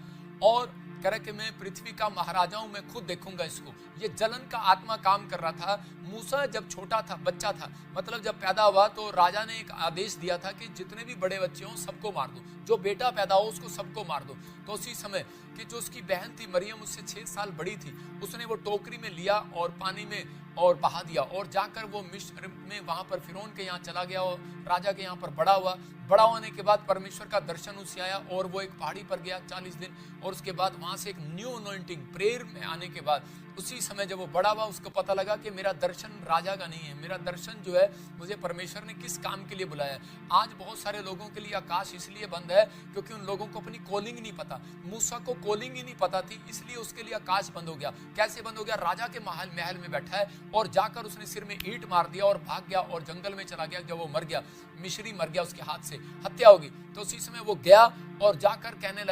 और कह रहा है कि मैं पृथ्वी का महाराजा हूं, मैं खुद देखूंगा इसको। ये जलन का आत्मा काम कर रहा था। मूसा जब छोटा था, बच्चा था, मतलब जब पैदा हुआ तो राजा ने एक आदेश दिया था कि जितने भी बड़े बच्चे हों सबको मार दो, जो बेटा पैदा हो उसको सबको मार दो। तो उसी समय कि जो उसकी बहन थी मरियम, उससे 6 साल बड़ी थी, उसने वो टोकरी में लिया और पानी में और बहा दिया, और जाकर वो मिस्र में वहां पर फिरौन के यहाँ चला गया और राजा के यहाँ पर बड़ा हुआ। बड़ा होने के बाद परमेश्वर का दर्शन उसे आया और वो एक पहाड़ी पर गया 40 दिन, और उसके बाद वहां से एक न्यू अनॉइंटिंग प्रेयर में आने के बाद उसी समय जब वो बड़ा हुआ उसको पता लगा कि मेरा दर्शन राजा का नहीं है, मेरा दर्शन जो है मुझे परमेश्वर ने किस काम के लिए बुलाया है। आज बहुत सारे लोगों के लिए आकाश इसलिए बंद है क्योंकि उन लोगों को अपनी कॉलिंग नहीं पता। मूसा को कॉलिंग ही नहीं पता थी, इसलिए उसके लिए आकाश बंद हो गया। कैसे बंद हो गया? राजा के महल में बैठा है और जाकर उसने सिर में ईंट मार दिया और भाग गया और जंगल में चला गया। जब वो मर गया, मिस्री मर गया, उसके हाथ से हत्या होगी, तो उसी समय वो गया और जाकर कहने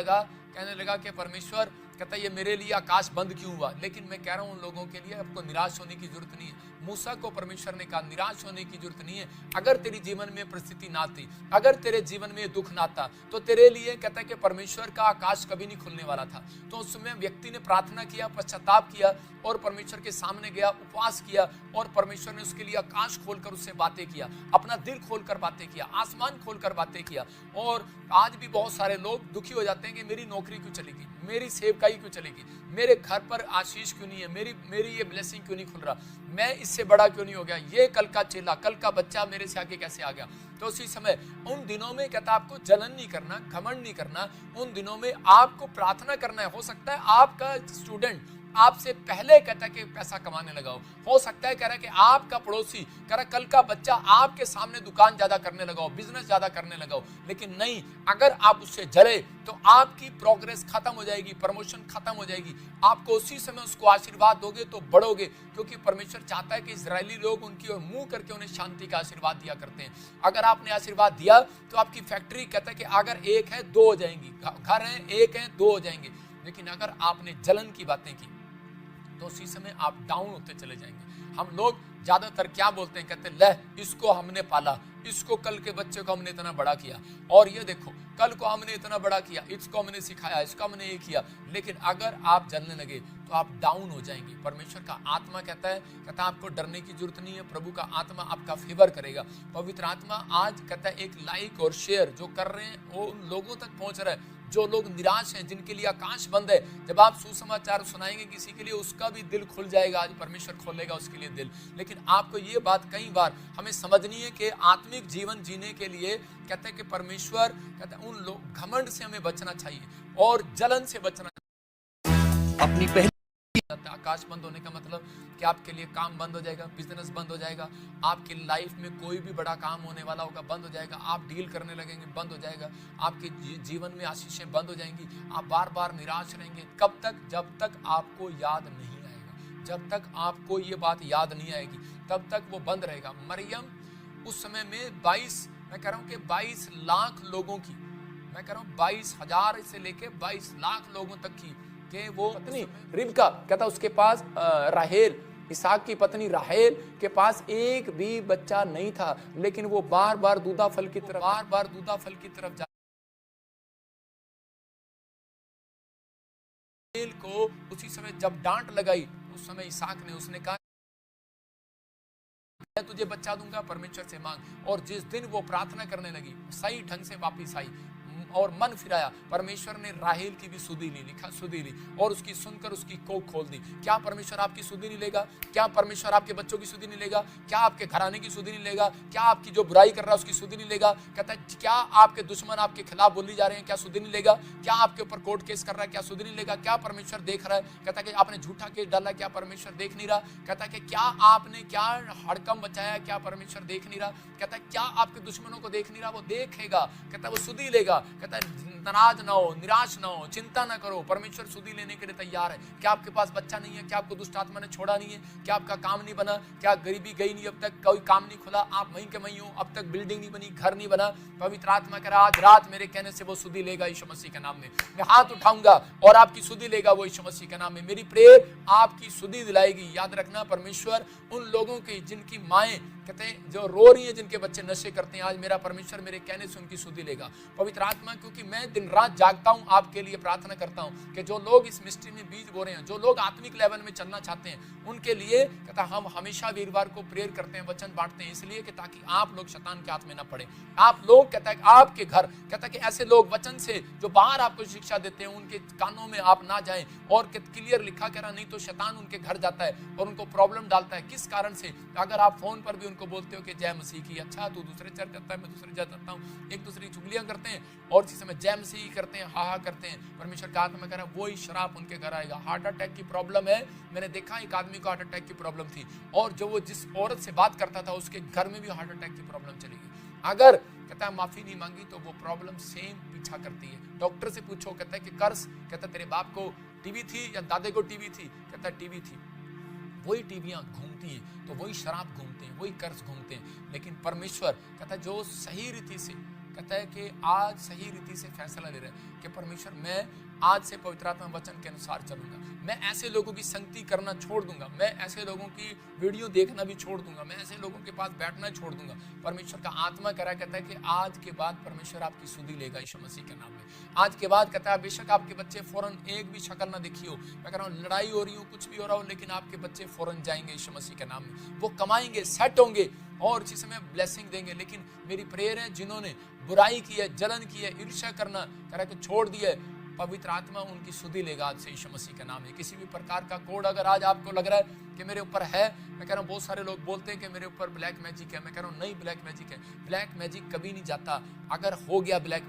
लगा कि परमेश्वर, कहता है ये मेरे लिए आकाश बंद क्यों हुआ। लेकिन मैं कह रहा हूं उन लोगों के लिए आपको निराश होने की जरूरत नहीं है। मूसा को परमेश्वर ने कहा निराश होने की जरूरत नहीं है। अगर तेरी जीवन में परिस्थिति ना थी, अगर तेरे जीवन में दुख ना था, तो तेरे लिए कहता है कि परमेश्वर का आकाश कभी नहीं खुलने वाला था। तो उस समय व्यक्ति ने प्रार्थना किया, पश्चाताप किया और परमेश्वर के सामने गया, उपवास किया और परमेश्वर ने उसके लिए आकाश खोलकर उससे बातें किया, अपना दिल खोलकर बातें किया, आसमान खोलकर बातें किया। और आज भी बहुत सारे लोग दुखी हो जाते हैं कि मेरी नौकरी क्यों चलेगी, मेरी सेवकाई क्यों चलेगी, मेरे घर पर आशीष क्यों नहीं है, मेरी ये ब्लेसिंग क्यों नहीं खुल रहा, मैं इससे बड़ा क्यों नहीं हो गया, ये कल का चेला, कल का बच्चा मेरे से आगे कैसे आ गया। तो उसी समय उन दिनों में कहता आपको जलन नहीं करना, घमंड नहीं करना, उन दिनों में आपको प्रार्थना करना है। हो सकता है आपका स्टूडेंट आपसे पहले कहता है कि पैसा कमाने लगा हो सकता है कह रहा है कि आपका पड़ोसी कह रहा कल का बच्चा आपके सामने दुकान ज्यादा करने लगा हो, बिजनेस ज्यादा करने लगा हो, लेकिन नहीं, अगर आप उससे जले तो आपकी प्रोग्रेस खत्म हो जाएगी, प्रमोशन खत्म हो जाएगी। आपको उसी समय उसको आशीर्वाद दोगे तो बढ़ोगे, क्योंकि परमेश्वर चाहता है कि इजरायली लोग उनकी ओर मुंह करके उन्हें शांति का आशीर्वाद दिया करते हैं। अगर आपने आशीर्वाद दिया तो आपकी फैक्ट्री कहता है कि अगर एक है दो हो जाएंगी, घर है एक है दो हो जाएंगे। लेकिन अगर आपने जलन की बातें की तो उसी समय आप डाउन होते चले जाएंगे। हम लोग ज्यादातर क्या बोलते हैं, कहते हैं ले इसको हमने पाला, इसको कल के बच्चे को हमने इतना बड़ा किया, और ये देखो कल को हमने इतना बड़ा किया, इसको हमने सिखाया, इसको हमने ये किया। लेकिन अगर आप जलने लगे तो आप डाउन हो जाएंगे। परमेश्वर का आत्मा कहता है आपको डरने की जरूरत नहीं है, प्रभु का आत्मा आपका फेवर करेगा। पवित्र आत्मा आज कहता है एक लाइक और शेयर जो कर रहे हैं वो उन लोगों तक पहुंच रहा है जो लोग निराश हैं, जिनके लिए आकाश बंद है। जब आप सुसमाचार सुनाएंगे किसी के लिए, उसका भी दिल खुल जाएगा, आज परमेश्वर खोलेगा उसके लिए दिल। लेकिन आपको ये बात कई बार हमें समझनी है कि आत्मिक जीवन जीने के लिए कहते हैं कि परमेश्वर कहते हैं उन लोग घमंड से हमें बचना चाहिए और जलन से बचना। अपनी पहली जाता है। आकाश बंद होने का मतलब कि आपके लिए काम बंद हो जाएगा, बिजनेस बंद हो जाएगा, आपकी लाइफ में कोई भी बड़ा काम होने वाला होगा बंद हो जाएगा, आप डील करने लगेंगे बंद हो जाएगा, आपके जीवन में आशीषें बंद हो जाएंगी, आप बार बार निराश रहेंगे। कब तक? जब तक आपको याद नहीं आएगा, जब तक आपको ये बात याद नहीं आएगी तब तक वो बंद रहेगा। मरियम उस समय में 22, मैं कह रहा हूँ कि 22 लाख लोगों की, मैं कह रहा हूँ 22,000 से लेके 22 लाख लोगों तक की कि वो पत्नी रिबका कहता उसके पास राहेल, इसहाक की पत्नी राहेल के पास एक भी बच्चा नहीं था, लेकिन वो बार बार दूधा फल की तरफ जा राहेल को उसी समय जब डांट लगाई उस समय इसहाक ने उसने कहा मैं तुझे बच्चा दूंगा, परमेश्वर से मांग। और जिस दिन वो प्रार्थना करने लगी सही ढंग से वापिस आई और मन फिराया, परमेश्वर ने राहेल की भी सुधि ली, लिखा सुधि ली, और उसकी सुनकर उसकी कोख खोल दी। क्या परमेश्वर आपकी सुधि नहीं लेगा? क्या परमेश्वर आपके बच्चों की सुधि नहीं लेगा? क्या आपके घराने की सुधि नहीं लेगा? क्या आपकी जो बुराई कर रहा है उसकी सुधि नहीं लेगा? कहता है क्या आपके दुश्मन आपके खिलाफ बोली जा रहे हैं, क्या सुधि नहीं लेगा? क्या आपके ऊपर कोर्ट केस कर रहा है, क्या सुधि नहीं लेगा? क्या परमेश्वर देख रहा है? कहता है कि आपने झूठा केस डाला, क्या परमेश्वर देख नहीं रहा? कहता है कि क्या आपने क्या हड़कम बचाया, क्या परमेश्वर देख नहीं रहा? कहता है क्या आपके दुश्मनों को देख नहीं रहा? वो देखेगा, कहता है वो सुधि लेगा। कहता है नाराज ना हो, निराश ना हो, चिंता ना करो, परमेश्वर सुधि लेने के लिए तैयार है। क्या आपके पास बच्चा नहीं है? क्या आपको दुष्ट आत्मा ने छोड़ा नहीं है? क्या आपका काम नहीं बना? क्या गरीबी गई नहीं, अब तक कोई काम नहीं खुला, आप वहीं के वहीं हो, अब तक बिल्डिंग नहीं बनी, घर नहीं बना? पवित्र आत्मा कह रहा आज रात मेरे कहने से वो सुधि लेगा यीशु मसीह के नाम में। मैं हाथ उठाऊंगा और आपकी सुधि लेगा वो यीशु मसीह के नाम में। मेरी प्रेयर आपकी सुधि दिलाएगी। याद रखना परमेश्वर उन लोगों की जिनकी माएं कहते हैं जो रो रही हैं, जिनके बच्चे नशे करते हैं, आज मेरा परमेश्वर मेरे कहने से उनकी सुधि लेगा। पवित्र आत्मा, क्योंकि मैं दिन रात जागता हूं आपके लिए प्रार्थना करता हूं कि जो लोग इस मिस्ट्री में बीज बो रहे हैं, जो लोग आत्मिक लेवल में चलना चाहते हैं, उनके लिए कहता हम हमेशा वीरवार को प्रेयर करते हैं, वचन बांटते हैं, इसलिए कि ताकि आप लोग शैतान के हाथ में ना पड़े। आप लोग कहता है आपके घर, कहता है कि ऐसे लोग वचन से जो बाहर आपको शिक्षा देते हैं उनके कानों में आप ना जाएं। और क्लियर लिखा कह रहा नहीं तो शैतान उनके घर जाता है और उनको प्रॉब्लम डालता है। किस कारण से? अगर आप फोन पर भी उनको बोलते हो कि जय मसीह की, अच्छा तू दूसरे चर्च जाता है, मैं दूसरे चर्च जाता हूँ, एक दूसरे की चुगलियां करते हैं और इसी समय जय मसीह करते हैं, हा करते हैं, परमेश्वर का आत्मा कह रहा है वही शराब उनके घर आएगा। हार्ट अटैक की प्रॉब्लम है, मैंने देखा एक आदमी को हार्ट अटैक की प्रॉब्लम थी और जो वो जिस औरत से बात करता था उसके घर में भी हार्ट अटैक की प्रॉब्लम चली गई। अगर कहता है माफी नहीं मांगी तो वो प्रॉब्लम सेम पीछा करती है। डॉक्टर से पूछो, कहता है कि कर्ज, कहता है तेरे बाप को टीबी थी या दादे को टीबी थी? कहता है टीबी थी। वही टीबियां घूमती हैं तो वही शराब घूमते हैं, वही कर्ज घूमते हैं। लेकिन परमेश्वर कहता है जो सही रीति से, कहता है कि आज सही रीति से फैसला ले रहा है कि परमेश्वर मैं आज से पवित्र आत्मा वचन के अनुसार चलूंगा, मैं ऐसे लोगों की संगति करना छोड़ दूंगा, मैं ऐसे लोगों की वीडियो देखना भी छोड़ दूंगा, मैं ऐसे लोगों के पास बैठना छोड़ दूंगा। परमेश्वर का आत्मा कह रहा कहता है कि आज के बाद परमेश्वर आपकी सुधि लेगा यीशु मसीह के नाम में। आज के बाद कहता है बेशक आपके बच्चे फौरन एक भी शक्ल ना दिखी हो, मैं कह रहा हूँ लड़ाई हो रही हो, कुछ भी हो रहा हो, लेकिन आपके बच्चे फौरन जाएंगे यीशु मसीह के नाम में। वो कमाएंगे, सेट होंगे और इसी समय ब्लेसिंग देंगे। लेकिन मेरी प्रेयर है जिन्होंने बुराई की है, जलन की है, ईर्ष्या करना कह रहा है कि छोड़ दिया है, पवित्र आत्मा उनकी सुधि लेगा आज से यीशु मसीह के नाम में। किसी भी प्रकार का कोड अगर आज आपको लग रहा है कि मेरे ऊपर है, मैं कह रहा हूँ बहुत सारे लोग बोलते हैं कि मेरे ऊपर ब्लैक मैजिक है, मैं कह रहा हूँ नहीं ब्लैक मैजिक है। ब्लैक मैजिक कभी नहीं जाता। अगर हो गया ब्लैक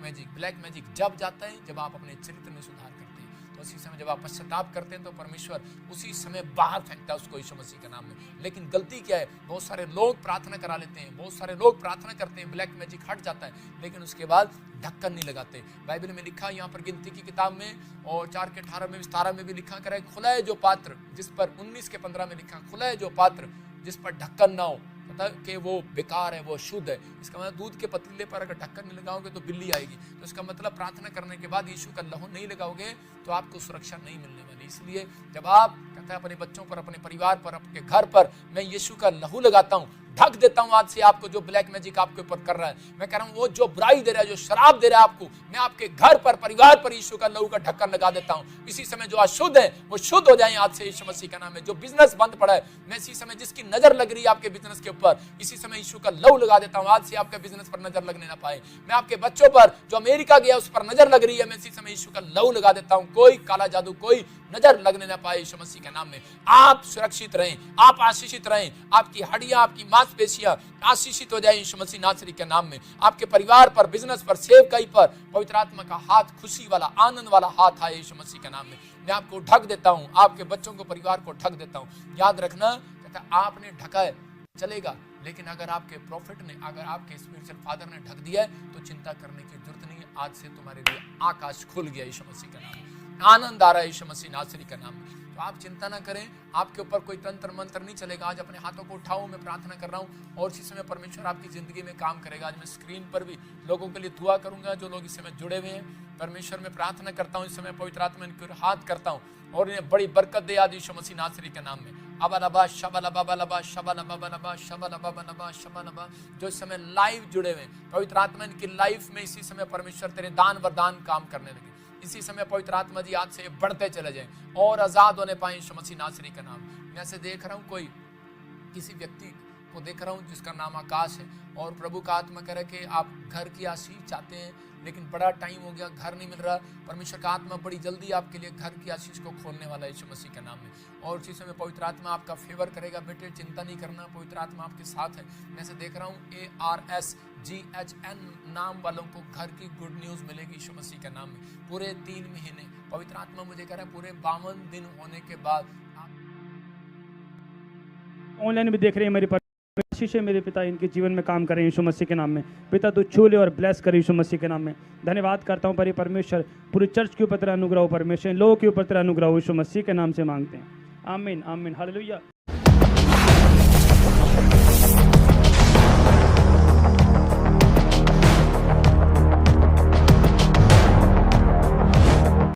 मैजिक जब जाता है जब आप अपने चरित्र में सुधार करते हैं, तो उसी समय जब आप पश्चाताप करते हैं तो परमेश्वर उसी समय बाहर फेंकता है उसको यीशु मसीह के नाम में। लेकिन गलती क्या है, बहुत सारे लोग प्रार्थना करा लेते हैं, बहुत सारे लोग प्रार्थना करते हैं, ब्लैक मैजिक हट जाता है, लेकिन उसके बाद ढक्कन नहीं लगाते। बाइबल में लिखा, यहाँ पर गिनती की किताब में और 4 के 18 में 17 में भी लिखा करा है, खुला है जो पात्र जिस पर 19 के 15 में लिखा, खुला है जो पात्र जिस पर ढक्कन ना हो, मतलब कि वो बेकार है, वो शुद्ध है। इसका मतलब दूध के पतीले पर अगर ढक्कन नहीं लगाओगे तो बिल्ली आएगी। तो इसका मतलब प्रार्थना करने के बाद यीशु का लहू नहीं लगाओगे तो आपको सुरक्षा नहीं मिलने वाली। इसलिए जब आप कहते हैं अपने बच्चों पर, अपने परिवार पर, अपने घर पर मैं यीशु का लहू लगाता हूँ, ढक देता हूं आज से आपको जो ब्लैक मैजिक आपके ऊपर कर रहा है। मैं कह रहा हूं वो जो बुराई दे रहा है, जो शराब दे रहा है आपको, मैं आपके घर पर, परिवार पर यीशु का लहू का ढक्कन लगा देता हूं। इसी समय जो अशुद्ध है वो शुद्ध हो जाए आज से यीशु मसीह का नाम है। जो बिजनेस बंद पड़ा है, मैं इसी समय जिसकी नजर लग रही है आपके बिजनेस के ऊपर, इसी समय यीशु का लहू लगा देता हूं। आज से आपके बिजनेस पर नजर लगने ना पाए। मैं आपके बच्चों पर जो अमेरिका गया उस पर नजर लग रही है, मैं इसी समय यीशु का लहू लगा देता हूं। कोई काला जादू, कोई नजर लगने ना पाए यीशु मसीह के नाम में। आप सुरक्षित रहें, आप आशीषित रहें, आपकी हड्डियां, आपकी मांसपेशियां आशीषित हो जाए यीशु मसीह नासरी के नाम में। आपके परिवार पर, बिजनेस पर, सेवकाई पर पवित्र आत्मा का हाथ, खुशी वाला, आनंद वाला हाथ आए यीशु मसीह के नाम में। मैं आपको ढक देता हूं, आपके बच्चों को, परिवार को ढक देता हूं। याद रखना, कहता आपने ढका है चलेगा, लेकिन अगर आपके प्रॉफिट ने, अगर आपके स्पिरिचुअल फादर ने ढक दिया है तो चिंता करने की जरूरत नहीं है। आज से तुम्हारे लिए आकाश खुल गया यीशु मसीह का नाम में, आनंद आ रहा है यीशु मसीह नासरी का नाम में। तो आप चिंता ना करें, आपके ऊपर कोई तंत्र मंत्र नहीं चलेगा। आज अपने हाथों को उठाओ, मैं प्रार्थना कर रहा हूँ और इसी समय परमेश्वर आपकी जिंदगी में काम करेगा। आज मैं स्क्रीन पर भी लोगों के लिए दुआ करूंगा जो लोग इस समय जुड़े हुए हैं। परमेश्वर में प्रार्थना करता हूँ, इस समय पवित्र आत्मा इनके हाथ करता हूँ और इन्हें बड़ी बरकत दे आज यीशु मसीह नासरी के नाम में। अबलबा शबलबा बलबा शबलबा बलबा शबलबा बनबा शबलबा, जो इस समय लाइव जुड़े हुए हैं, पवित्र आत्मा इनकी लाइफ में इसी समय परमेश्वर तेरे दान वरदान काम करने लगे। इसी समय पवित्र आत्मा जी आज से बढ़ते चले जाएं और आजाद होने पाए यीशु मसीह नासरी का नाम। मैं ऐसे देख रहा हूँ, कोई किसी व्यक्ति को देख रहा हूँ जिसका नाम आकाश है, और प्रभु का आत्मा कह रहा है कि आप घर की आशीष चाहते हैं, लेकिन बड़ा टाइम हो गया, घर नहीं मिल रहा। परमेश्वर का आत्मा बड़ी जल्दी आपके लिए घर की आशीष को खोलने वाला है यीशु मसीह के नाम में। और इसी समय पवित्र आत्मा आपका फेवर करेगा। बेटे चिंता नहीं करना, पवित्र आत्मा आपके साथ है। मैं ऐसे देख रहा हूँ ARSGHN नाम वालों को घर की गुड न्यूज मिलेगी यीशु मसीह के नाम में। पूरे 3 महीने पवित्र आत्मा मुझे कह रहा है, पूरे 52 दिन होने के बाद ऑनलाइन भी देख रहे हैं मेरी आशीष है मेरे पिता, इनके जीवन में काम करें यीशु मसीह के नाम में। पिता तू छू ले और ब्लेस करे यीशु मसीह के नाम में। धन्यवाद करता हूँ परी परमेश्वर, पूरी चर्च के ऊपर तेरा अनुग्रह हो परमेश्वर, लोगों के ऊपर तेरा अनुग्रह हो, यीशु मसीह के नाम से मांगते हैं, आमीन आमीन हालेलुया।